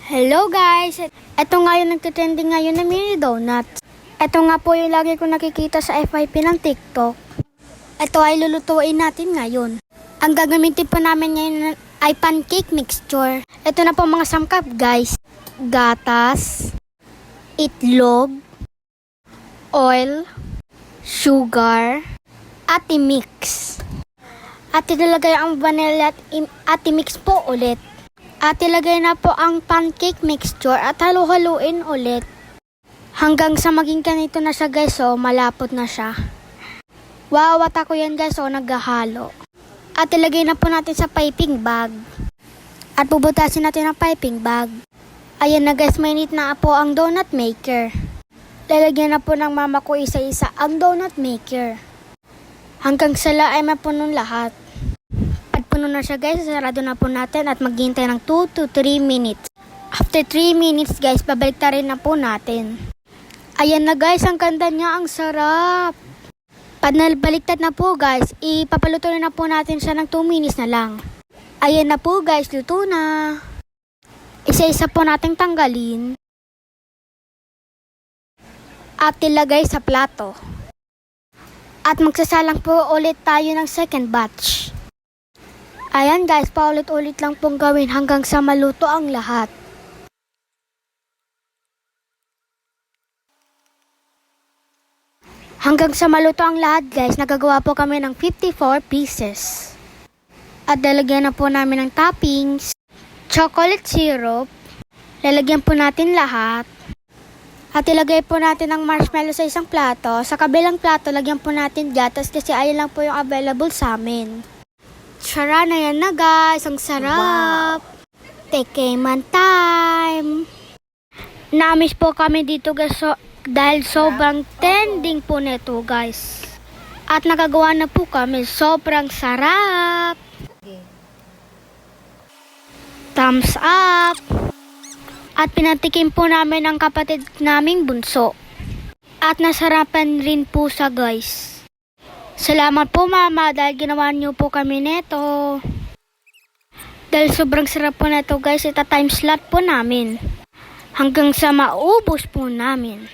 Hello guys! Ito nga yung nagtitrending ngayon na mini donuts. Ito nga po yung lagi ko nakikita sa FYP ng TikTok. Ito ay lulutuin natin ngayon. Ang gagamitin po namin ngayon ay pancake mixture. Ito na po mga sangkap guys. Gatas, itlog, oil, sugar, at i-mix. At ilalagay ang vanilla at i-mix po ulit. At ilagay na po ang pancake mixture at halu-haluin ulit. Hanggang sa maging ganito na siya guys, so malapot na siya. Wow, wata ko yan guys, so naghahalo. At ilagay na po natin sa piping bag. At bubutasin natin ang piping bag. Ayan na guys, mainit na po ang donut maker. Lalagyan na po ng mama ko isa-isa ang donut maker. Hanggang sala ay mapunon lahat. Puno na siya guys, sarado na po natin at maghihintay ng 2 to 3 minutes. After 3 minutes guys, babaliktarin na po natin. Ayan na guys, ang ganda niya, ang sarap. Pag nabaliktad na po guys, ipapaluto na po natin siya ng 2 minutes na lang. Ayan na po guys, luto na. Isa-isa po nating tanggalin. At ilagay sa plato. At magsasalang po ulit tayo ng second batch. Ayan guys, paulit-ulit lang pong gawin hanggang sa maluto ang lahat. Hanggang sa maluto ang lahat guys, nagagawa po kami ng 54 pieces. At lalagyan na po namin ng toppings, chocolate syrup, lalagyan po natin lahat. At ilagay po natin ang marshmallow sa isang plato. Sa kabilang plato, lagyan po natin gatas kasi ayun lang po yung available sa amin. Tara na yan na guys, ang sarap. Wow. Tekeman time. Namiss po kami dito guys dahil sobrang trending po nito guys. At nakagawa na po kami, sobrang sarap. Thumbs up. At pinatikim po namin ang kapatid naming bunso. At nasarapan rin po sa guys. Salamat po mama dahil ginawa niyo po kami neto. Dahil sobrang sarap po neto guys, ita time slot po namin. Hanggang sa maubos po namin.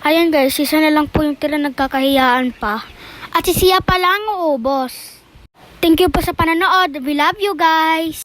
Ayan guys, isa na lang po yung tira, nagkakahiyaan pa. At si Sia pa lang uubos. Thank you po sa panonood. We love you guys.